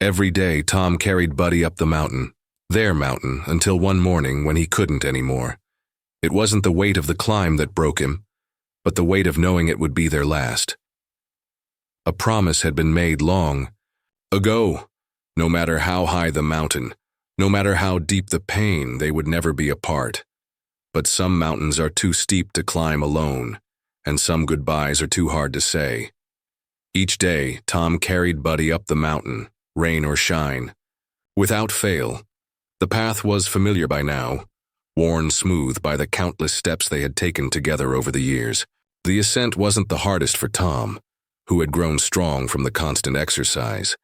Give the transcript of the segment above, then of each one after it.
Every day, Tom carried Buddy up the mountain, their mountain, until one morning when he couldn't anymore. It wasn't the weight of the climb that broke him, but the weight of knowing it would be their last. A promise had been made long ago. No matter how high the mountain, no matter how deep the pain, they would never be apart. But some mountains are too steep to climb alone, and some goodbyes are too hard to say. Each day, Tom carried Buddy up the mountain, rain or shine. Without fail, the path was familiar by now, worn smooth by the countless steps they had taken together over the years. The ascent wasn't the hardest for Tom, who had grown strong from the constant exercise,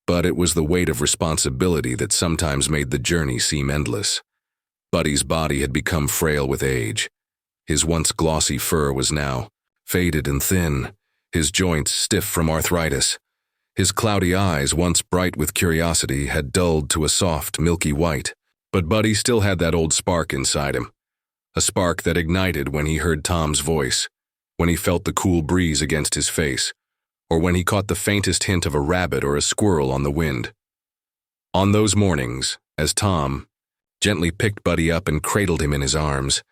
but it was the weight of responsibility that sometimes made the journey seem endless. Buddy's body had become frail with age. His once glossy fur was now faded and thin, his joints stiff from arthritis. His cloudy eyes, once bright with curiosity, had dulled to a soft, milky white. But Buddy still had that old spark inside him, a spark that ignited when he heard Tom's voice, when he felt the cool breeze against his face, or when he caught the faintest hint of a rabbit or a squirrel on the wind. On those mornings, as Tom gently picked Buddy up and cradled him in his arms,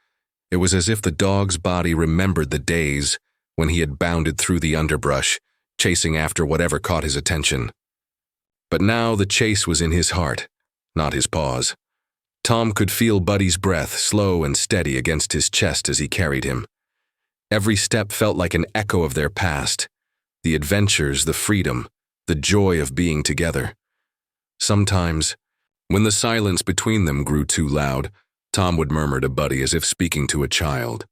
it was as if the dog's body remembered the days when he had bounded through the underbrush, chasing after whatever caught his attention. But now the chase was in his heart, not his paws. Tom could feel Buddy's breath slow and steady against his chest as he carried him. Every step felt like an echo of their past, the adventures, the freedom, the joy of being together. Sometimes, when the silence between them grew too loud, Tom would murmur to Buddy as if speaking to a child.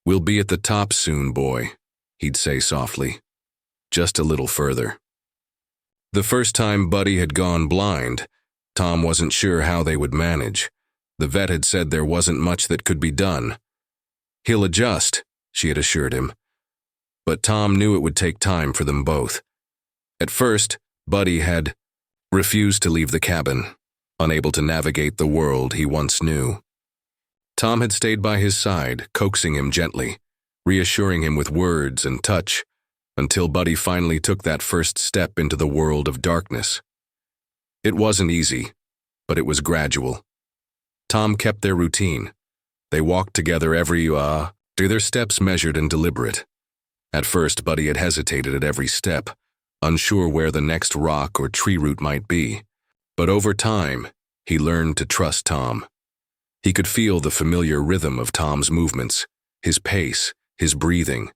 "We'll be at the top soon, boy," he'd say softly. "Just a little further." The first time Buddy had gone blind, Tom wasn't sure how they would manage. The vet had said there wasn't much that could be done. "He'll adjust," she had assured him. But Tom knew it would take time for them both. At first, Buddy had refused to leave the cabin, unable to navigate the world he once knew. Tom had stayed by his side, coaxing him gently, reassuring him with words and touch, until Buddy finally took that first step into the world of darkness. It wasn't easy, but it was gradual. Tom kept their routine. They walked together their steps measured and deliberate. At first, Buddy had hesitated at every step, unsure where the next rock or tree root might be. But over time, he learned to trust Tom. He could feel the familiar rhythm of Tom's movements, his pace, his breathing.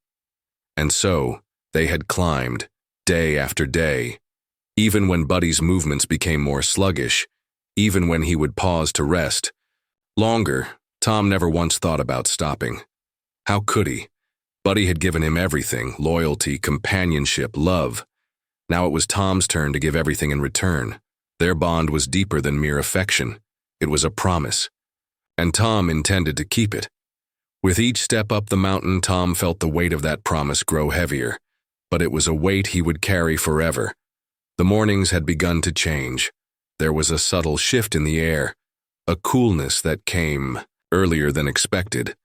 And so, they had climbed, day after day. Even when Buddy's movements became more sluggish, even when he would pause to rest longer, Tom never once thought about stopping. How could he? Buddy had given him everything: loyalty, companionship, love. Now it was Tom's turn to give everything in return. Their bond was deeper than mere affection. It was a promise. And Tom intended to keep it. With each step up the mountain, Tom felt the weight of that promise grow heavier. But it was a weight he would carry forever. The mornings had begun to change. There was a subtle shift in the air, a coolness that came earlier than expected,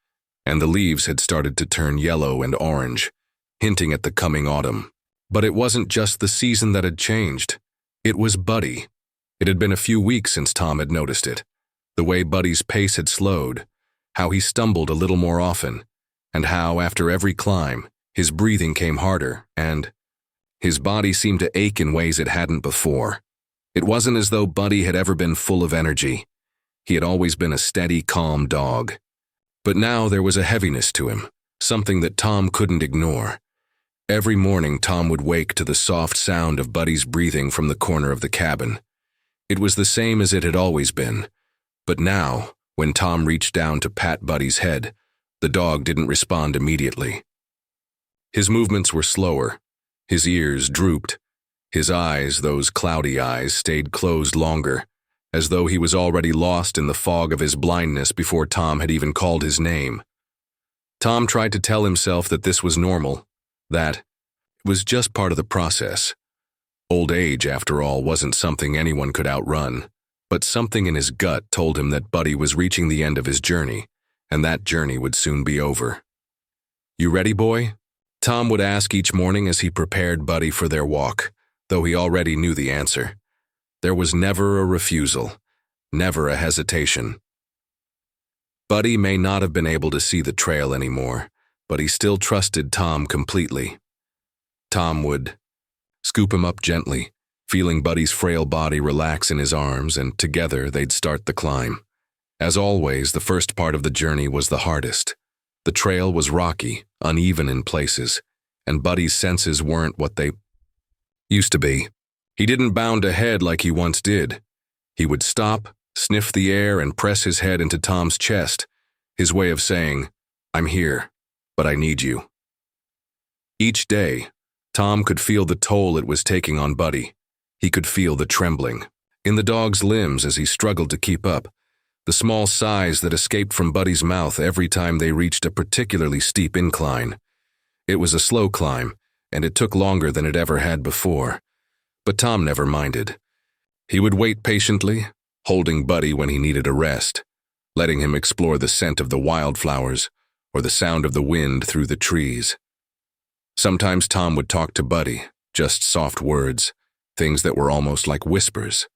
and the leaves had started to turn yellow and orange, hinting at the coming autumn. But it wasn't just the season that had changed. It was Buddy. It had been a few weeks since Tom had noticed it. The way Buddy's pace had slowed, how he stumbled a little more often, and how, after every climb, his breathing came harder, and his body seemed to ache in ways it hadn't before. It wasn't as though Buddy had ever been full of energy. He had always been a steady, calm dog. But now there was a heaviness to him, something that Tom couldn't ignore. Every morning Tom would wake to the soft sound of Buddy's breathing from the corner of the cabin. It was the same as it had always been. But now, when Tom reached down to pat Buddy's head, the dog didn't respond immediately. His movements were slower. His ears drooped. His eyes, those cloudy eyes, stayed closed longer, as though he was already lost in the fog of his blindness before Tom had even called his name. Tom tried to tell himself that this was normal, that it was just part of the process. Old age, after all, wasn't something anyone could outrun, but something in his gut told him that Buddy was reaching the end of his journey, and that journey would soon be over. "You ready, boy?" Tom would ask each morning as he prepared Buddy for their walk, though he already knew the answer. There was never a refusal, never a hesitation. Buddy may not have been able to see the trail anymore, but he still trusted Tom completely. Tom would scoop him up gently, feeling Buddy's frail body relax in his arms, and together they'd start the climb. As always, the first part of the journey was the hardest. The trail was rocky, uneven in places, and Buddy's senses weren't what they used to be. He didn't bound ahead like he once did. He would stop, sniff the air, and press his head into Tom's chest, his way of saying, "I'm here, but I need you." Each day, Tom could feel the toll it was taking on Buddy. He could feel the trembling in the dog's limbs as he struggled to keep up, the small sighs that escaped from Buddy's mouth every time they reached a particularly steep incline. It was a slow climb, and it took longer than it ever had before. But Tom never minded. He would wait patiently, holding Buddy when he needed a rest, letting him explore the scent of the wildflowers or the sound of the wind through the trees. Sometimes Tom would talk to Buddy, just soft words, things that were almost like whispers.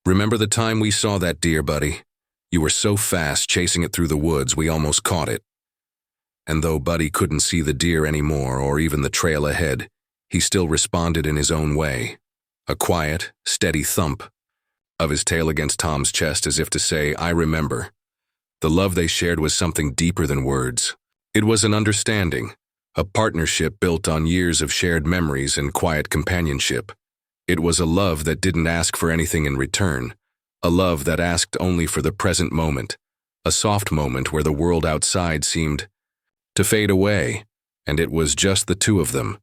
"Remember the time we saw that deer, Buddy? You were so fast chasing it through the woods we almost caught it." And though Buddy couldn't see the deer anymore or even the trail ahead, he still responded in his own way, a quiet, steady thump of his tail against Tom's chest as if to say, "I remember." The love they shared was something deeper than words. It was an understanding, a partnership built on years of shared memories and quiet companionship. It was a love that didn't ask for anything in return, a love that asked only for the present moment, a soft moment where the world outside seemed to fade away, and it was just the two of them,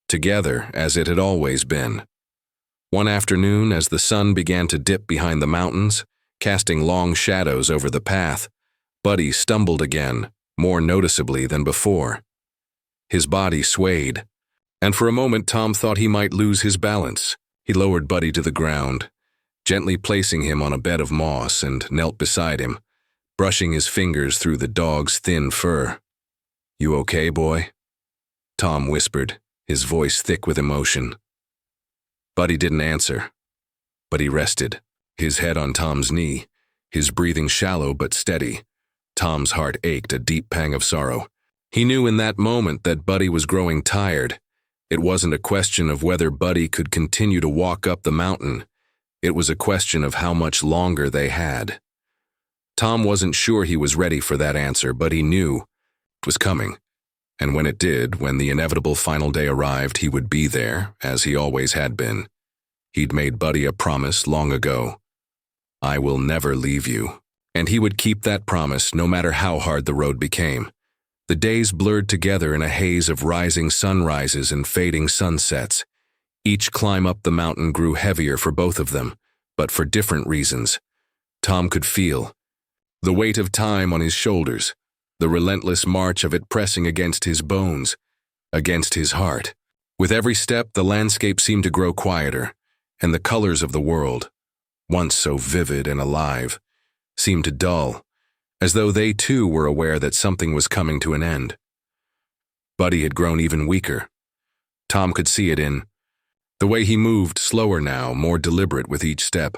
together as it had always been. One afternoon, as the sun began to dip behind the mountains, casting long shadows over the path, Buddy stumbled again, more noticeably than before. His body swayed, and for a moment Tom thought he might lose his balance. He lowered Buddy to the ground, gently placing him on a bed of moss, and knelt beside him, brushing his fingers through the dog's thin fur. "You okay, boy?" Tom whispered, his voice thick with emotion. Buddy didn't answer, but he rested, his head on Tom's knee, his breathing shallow but steady. Tom's heart ached a deep pang of sorrow. He knew in that moment that Buddy was growing tired. It wasn't a question of whether Buddy could continue to walk up the mountain. It was a question of how much longer they had. Tom wasn't sure he was ready for that answer, but he knew it was coming. And when it did, when the inevitable final day arrived, he would be there, as he always had been. He'd made Buddy a promise long ago. "I will never leave you." And he would keep that promise no matter how hard the road became. The days blurred together in a haze of rising sunrises and fading sunsets. Each climb up the mountain grew heavier for both of them, but for different reasons. Tom could feel the weight of time on his shoulders, the relentless march of it pressing against his bones, against his heart. With every step, the landscape seemed to grow quieter, and the colors of the world, once so vivid and alive, seemed to dull, as though they too were aware that something was coming to an end. Buddy had grown even weaker. Tom could see it in the way he moved, slower now, more deliberate with each step.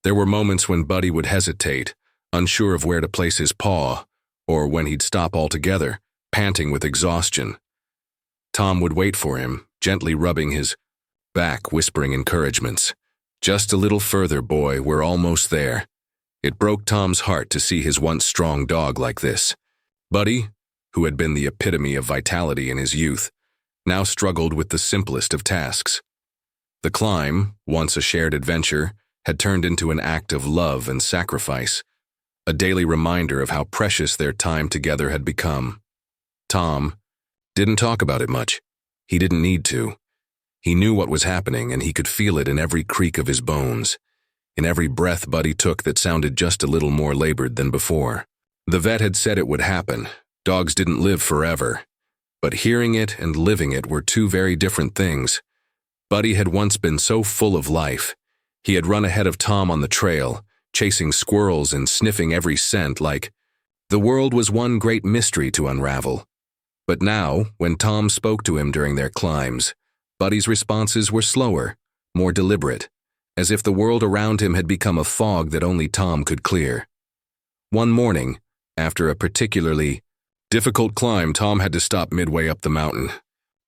There were moments when Buddy would hesitate, unsure of where to place his paw, or when he'd stop altogether, panting with exhaustion. Tom would wait for him, gently rubbing his back, whispering encouragements. "Just a little further, boy, we're almost there." It broke Tom's heart to see his once strong dog like this. Buddy, who had been the epitome of vitality in his youth, now struggled with the simplest of tasks. The climb, once a shared adventure, had turned into an act of love and sacrifice, a daily reminder of how precious their time together had become. Tom didn't talk about it much. He didn't need to. He knew what was happening, and he could feel it in every creak of his bones, in every breath Buddy took that sounded just a little more labored than before. The vet had said it would happen. Dogs didn't live forever. But hearing it and living it were two very different things. Buddy had once been so full of life. He had run ahead of Tom on the trail, chasing squirrels and sniffing every scent like the world was one great mystery to unravel. But now, when Tom spoke to him during their climbs, Buddy's responses were slower, more deliberate, as if the world around him had become a fog that only Tom could clear. One morning, after a particularly difficult climb, Tom had to stop midway up the mountain.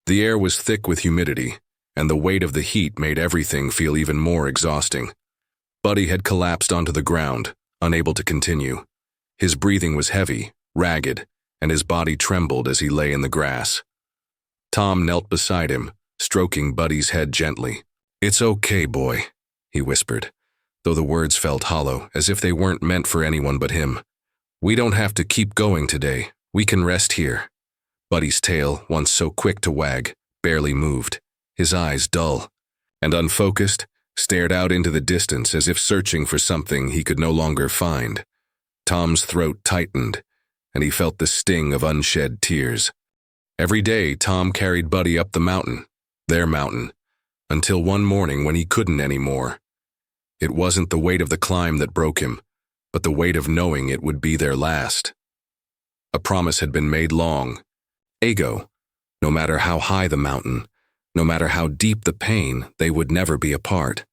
The air was thick with humidity, and the weight of the heat made everything feel even more exhausting. Buddy had collapsed onto the ground, unable to continue. His breathing was heavy, ragged, and his body trembled as he lay in the grass. Tom knelt beside him, stroking Buddy's head gently. "It's okay, boy," he whispered, though the words felt hollow, as if they weren't meant for anyone but him. "We don't have to keep going today. We can rest here." Buddy's tail, once so quick to wag, barely moved. His eyes, dull and unfocused, stared out into the distance as if searching for something he could no longer find. Tom's throat tightened, and he felt the sting of unshed tears. Every day, Tom carried Buddy up the mountain, their mountain, until one morning when he couldn't anymore. It wasn't the weight of the climb that broke him, but the weight of knowing it would be their last. A promise had been made long ago. No matter how high the mountain, no matter how deep the pain, they would never be apart.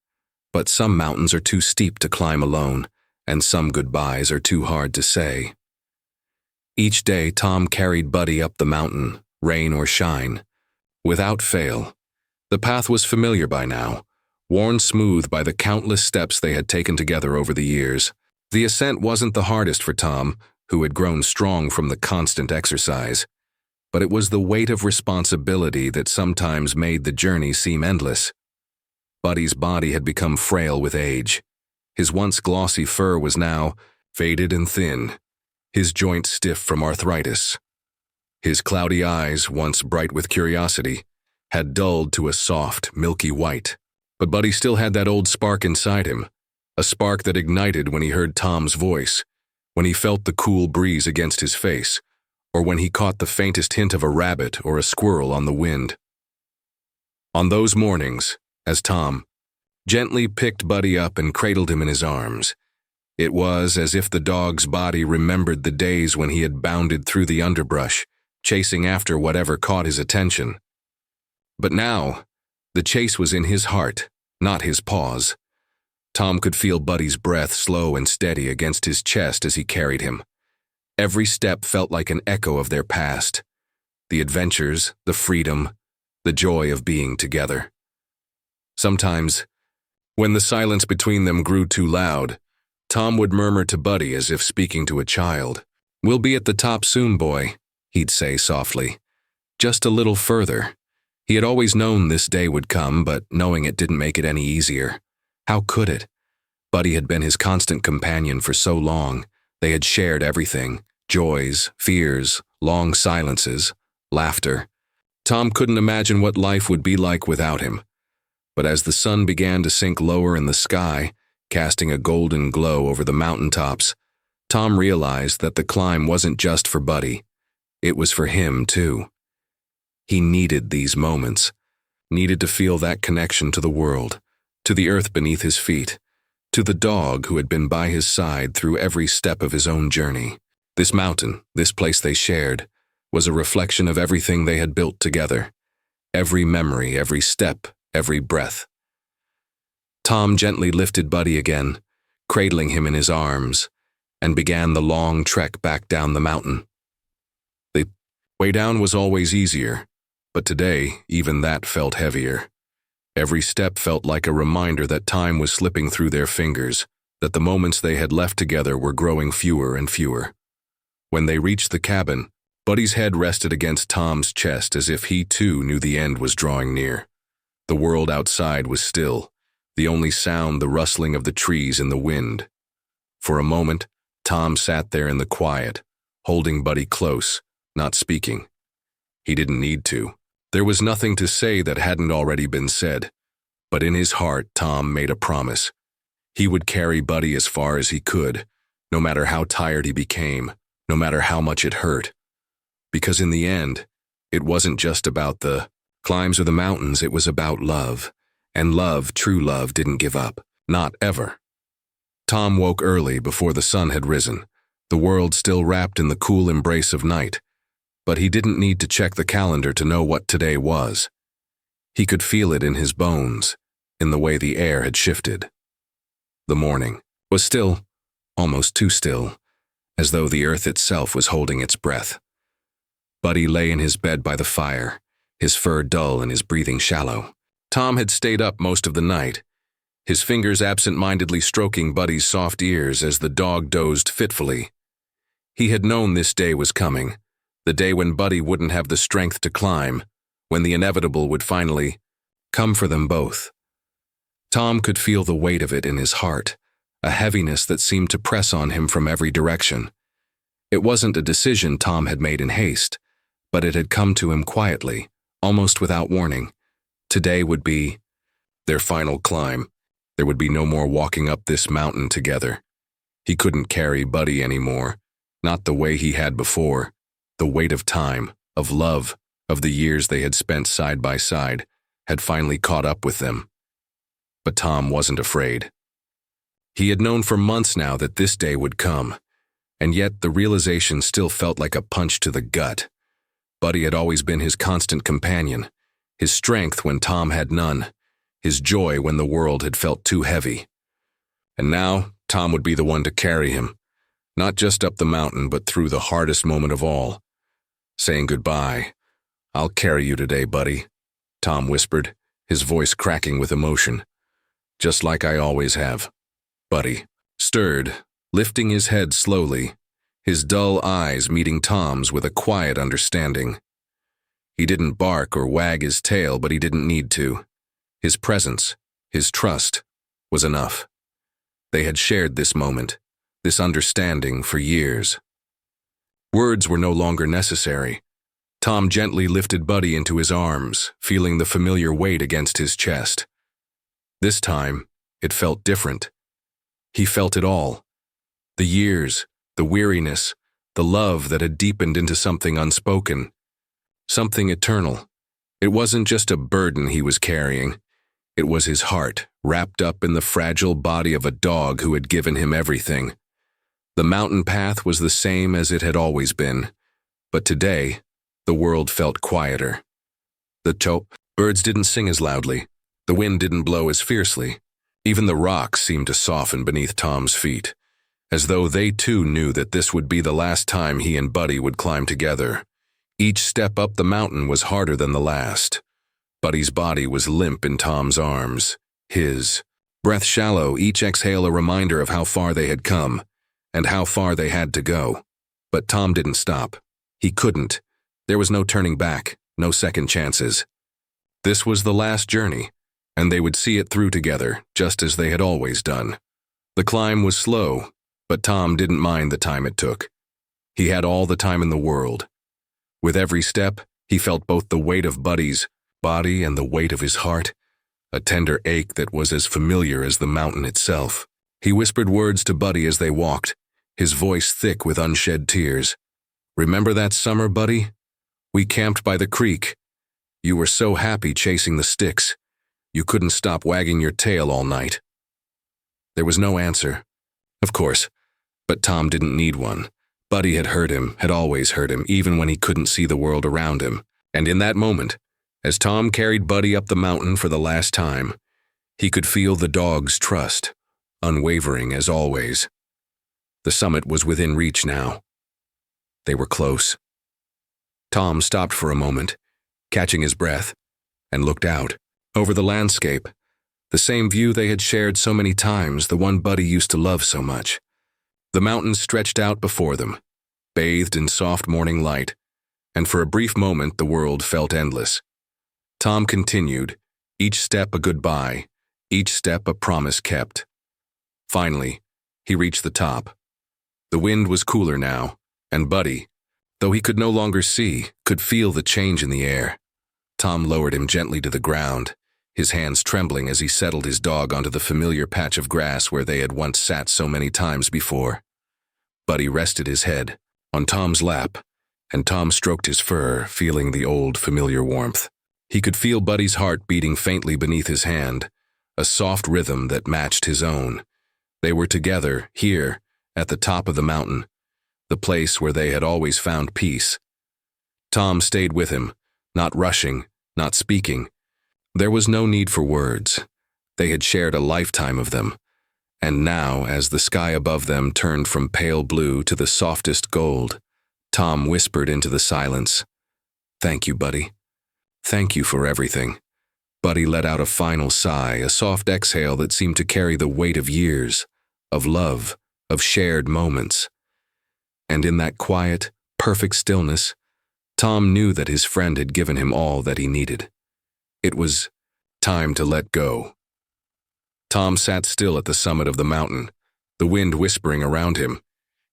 But some mountains are too steep to climb alone, and some goodbyes are too hard to say. Each day, Tom carried Buddy up the mountain, rain or shine. Without fail. The path was familiar by now, worn smooth by the countless steps they had taken together over the years. The ascent wasn't the hardest for Tom, who had grown strong from the constant exercise, but it was the weight of responsibility that sometimes made the journey seem endless. Buddy's body had become frail with age. His once glossy fur was now faded and thin, his joints stiff from arthritis. His cloudy eyes, once bright with curiosity, had dulled to a soft, milky white. But Buddy still had that old spark inside him, a spark that ignited when he heard Tom's voice, when he felt the cool breeze against his face, or when he caught the faintest hint of a rabbit or a squirrel on the wind. On those mornings, as Tom gently picked Buddy up and cradled him in his arms, it was as if the dog's body remembered the days when he had bounded through the underbrush, chasing after whatever caught his attention. But now, the chase was in his heart, not his paws. Tom could feel Buddy's breath slow and steady against his chest as he carried him. Every step felt like an echo of their past. The adventures, the freedom, the joy of being together. Sometimes, when the silence between them grew too loud, Tom would murmur to Buddy as if speaking to a child. "We'll be at the top soon, boy," he'd say softly. "Just a little further." He had always known this day would come, but knowing it didn't make it any easier. How could it? Buddy had been his constant companion for so long. They had shared everything: joys, fears, long silences, laughter. Tom couldn't imagine what life would be like without him. But as the sun began to sink lower in the sky, casting a golden glow over the mountaintops, Tom realized that the climb wasn't just for Buddy. It was for him, too. He needed these moments, needed to feel that connection to the world, to the earth beneath his feet, to the dog who had been by his side through every step of his own journey. This mountain, this place they shared, was a reflection of everything they had built together. Every memory, every step, every breath. Tom gently lifted Buddy again, cradling him in his arms, and began the long trek back down the mountain. The way down was always easier, but today even that felt heavier. Every step felt like a reminder that time was slipping through their fingers, that the moments they had left together were growing fewer and fewer. When they reached the cabin, Buddy's head rested against Tom's chest as if he too knew the end was drawing near. The world outside was still, the only sound the rustling of the trees in the wind. For a moment, Tom sat there in the quiet, holding Buddy close, not speaking. He didn't need to. There was nothing to say that hadn't already been said. But in his heart, Tom made a promise. He would carry Buddy as far as he could, no matter how tired he became, no matter how much it hurt. Because in the end, it wasn't just about the climbs or the mountains, it was about love. And love, true love, didn't give up. Not ever. Tom woke early before the sun had risen, the world still wrapped in the cool embrace of night. But he didn't need to check the calendar to know what today was. He could feel it in his bones, in the way the air had shifted. The morning was still, almost too still, as though the earth itself was holding its breath. Buddy lay in his bed by the fire, his fur dull and his breathing shallow. Tom had stayed up most of the night, his fingers absent-mindedly stroking Buddy's soft ears as the dog dozed fitfully. He had known this day was coming, the day when Buddy wouldn't have the strength to climb, when the inevitable would finally come for them both. Tom could feel the weight of it in his heart, a heaviness that seemed to press on him from every direction. It wasn't a decision Tom had made in haste, but it had come to him quietly, almost without warning. Today would be their final climb. There would be no more walking up this mountain together. He couldn't carry Buddy anymore, not the way he had before. The weight of time, of love, of the years they had spent side by side, had finally caught up with them. But Tom wasn't afraid. He had known for months now that this day would come, and yet the realization still felt like a punch to the gut. Buddy had always been his constant companion, his strength when Tom had none, his joy when the world had felt too heavy. And now, Tom would be the one to carry him, not just up the mountain but through the hardest moment of all. Saying goodbye. "I'll carry you today, Buddy," Tom whispered, his voice cracking with emotion. "Just like I always have." Buddy stirred, lifting his head slowly, his dull eyes meeting Tom's with a quiet understanding. He didn't bark or wag his tail, but he didn't need to. His presence, his trust, was enough. They had shared this moment, this understanding for years. Words were no longer necessary. Tom gently lifted Buddy into his arms, feeling the familiar weight against his chest. This time, it felt different. He felt it all. The years, the weariness, the love that had deepened into something unspoken, something eternal. It wasn't just a burden he was carrying. It was his heart, wrapped up in the fragile body of a dog who had given him everything. The mountain path was the same as it had always been, but today, the world felt quieter. The birds didn't sing as loudly, the wind didn't blow as fiercely. Even the rocks seemed to soften beneath Tom's feet, as though they too knew that this would be the last time he and Buddy would climb together. Each step up the mountain was harder than the last. Buddy's body was limp in Tom's arms, his breath shallow, each exhale a reminder of how far they had come, and how far they had to go. But Tom didn't stop. He couldn't. There was no turning back, no second chances. This was the last journey, and they would see it through together, just as they had always done. The climb was slow, but Tom didn't mind the time it took. He had all the time in the world. With every step, he felt both the weight of Buddy's body and the weight of his heart, a tender ache that was as familiar as the mountain itself. He whispered words to Buddy as they walked, his voice thick with unshed tears. "Remember that summer, Buddy? We camped by the creek. You were so happy chasing the sticks. You couldn't stop wagging your tail all night." There was no answer. Of course, but Tom didn't need one. Buddy had heard him, had always heard him, even when he couldn't see the world around him. And in that moment, as Tom carried Buddy up the mountain for the last time, he could feel the dog's trust, unwavering as always. The summit was within reach now. They were close. Tom stopped for a moment, catching his breath, and looked out, over the landscape, the same view they had shared so many times, the one Buddy used to love so much. The mountains stretched out before them, bathed in soft morning light, and for a brief moment the world felt endless. Tom continued, each step a goodbye, each step a promise kept. Finally, he reached the top. The wind was cooler now, and Buddy, though he could no longer see, could feel the change in the air. Tom lowered him gently to the ground, his hands trembling as he settled his dog onto the familiar patch of grass where they had once sat so many times before. Buddy rested his head on Tom's lap, and Tom stroked his fur, feeling the old, familiar warmth. He could feel Buddy's heart beating faintly beneath his hand, a soft rhythm that matched his own. They were together, here, at the top of the mountain, the place where they had always found peace. Tom stayed with him, not rushing, not speaking. There was no need for words. They had shared a lifetime of them. And now, as the sky above them turned from pale blue to the softest gold, Tom whispered into the silence, "Thank you, Buddy. Thank you for everything." Buddy let out a final sigh, a soft exhale that seemed to carry the weight of years, of love, of shared moments. And in that quiet, perfect stillness, Tom knew that his friend had given him all that he needed. It was time to let go. Tom sat still at the summit of the mountain, the wind whispering around him,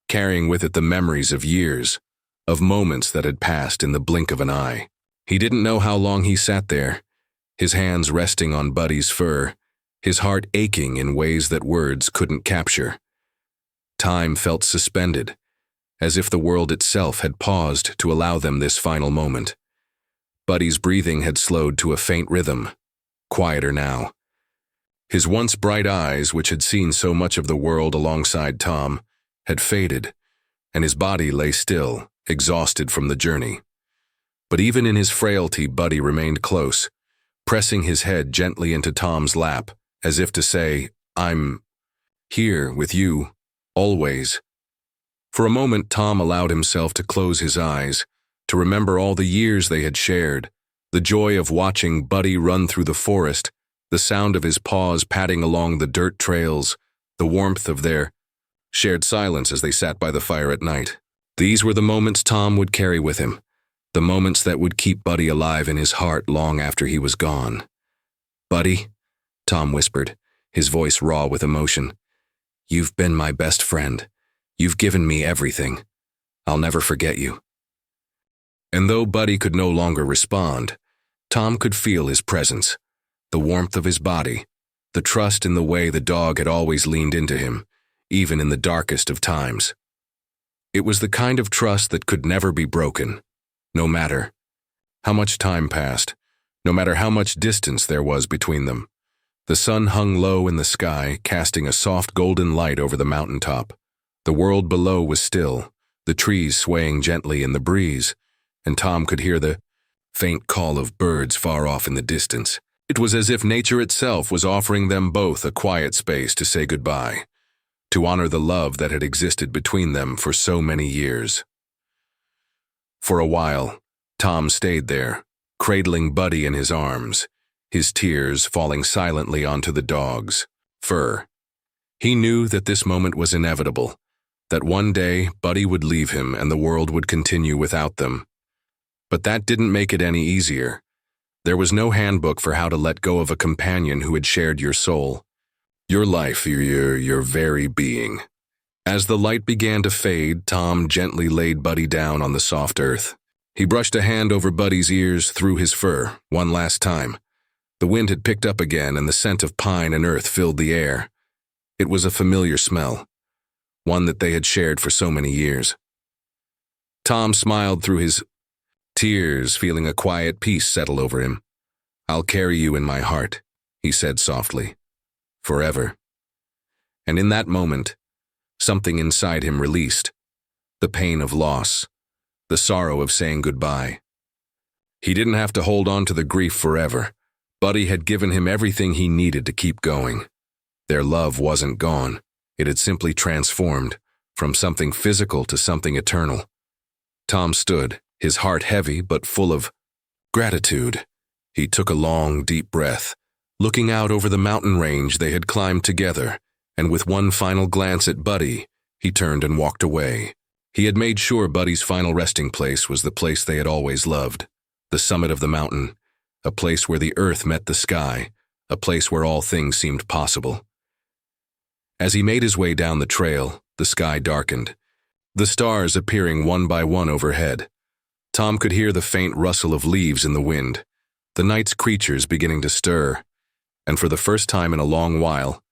carrying with it the memories of years, of moments that had passed in the blink of an eye. He didn't know how long he sat there, his hands resting on Buddy's fur, his heart aching in ways that words couldn't capture. Time felt suspended, as if the world itself had paused to allow them this final moment. Buddy's breathing had slowed to a faint rhythm, quieter now. His once bright eyes, which had seen so much of the world alongside Tom, had faded, and his body lay still, exhausted from the journey. But even in his frailty, Buddy remained close, pressing his head gently into Tom's lap, as if to say, "I'm here with you, always." For a moment, Tom allowed himself to close his eyes, to remember all the years they had shared, the joy of watching Buddy run through the forest, the sound of his paws padding along the dirt trails, the warmth of their shared silence as they sat by the fire at night. These were the moments Tom would carry with him, the moments that would keep Buddy alive in his heart long after he was gone. "Buddy," Tom whispered, his voice raw with emotion, "you've been my best friend. You've given me everything. I'll never forget you." And though Buddy could no longer respond, Tom could feel his presence, the warmth of his body, the trust in the way the dog had always leaned into him, even in the darkest of times. It was the kind of trust that could never be broken, no matter how much time passed, no matter how much distance there was between them. The sun hung low in the sky, casting a soft golden light over the mountaintop. The world below was still, the trees swaying gently in the breeze, and Tom could hear the faint call of birds far off in the distance. It was as if nature itself was offering them both a quiet space to say goodbye, to honor the love that had existed between them for so many years. For a while, Tom stayed there, cradling Buddy in his arms, his tears falling silently onto the dog's fur. He knew that this moment was inevitable, that one day Buddy would leave him and the world would continue without them. But that didn't make it any easier. There was no handbook for how to let go of a companion who had shared your soul, your life, your very being. As the light began to fade, Tom gently laid Buddy down on the soft earth. He brushed a hand over Buddy's ears through his fur, one last time. The wind had picked up again and the scent of pine and earth filled the air. It was a familiar smell, one that they had shared for so many years. Tom smiled through his tears, feeling a quiet peace settle over him. "I'll carry you in my heart," he said softly. "Forever." And in that moment, something inside him released. The pain of loss, the sorrow of saying goodbye. He didn't have to hold on to the grief forever. Buddy had given him everything he needed to keep going. Their love wasn't gone. It had simply transformed, from something physical to something eternal. Tom stood, his heart heavy but full of gratitude. He took a long, deep breath, looking out over the mountain range they had climbed together, and with one final glance at Buddy, he turned and walked away. He had made sure Buddy's final resting place was the place they had always loved, the summit of the mountain, a place where the earth met the sky, a place where all things seemed possible. As he made his way down the trail, the sky darkened, the stars appearing one by one overhead. Tom could hear the faint rustle of leaves in the wind, the night's creatures beginning to stir, and for the first time in a long while,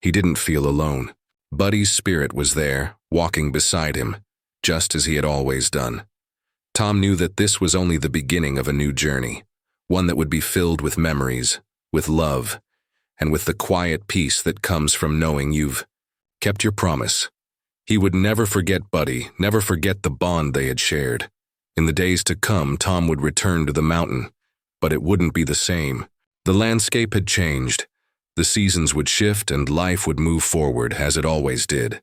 he didn't feel alone. Buddy's spirit was there, walking beside him, just as he had always done. Tom knew that this was only the beginning of a new journey, one that would be filled with memories, with love, and with the quiet peace that comes from knowing you've kept your promise. He would never forget Buddy, never forget the bond they had shared. In the days to come, Tom would return to the mountain, but it wouldn't be the same. The landscape had changed. The seasons would shift and life would move forward as it always did.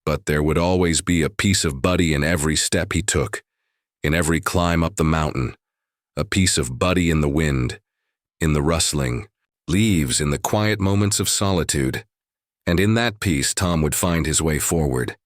But there would always be a piece of Buddy in every step he took, in every climb up the mountain, a piece of Buddy in the wind, in the rustling leaves, in the quiet moments of solitude. And in that piece, Tom would find his way forward.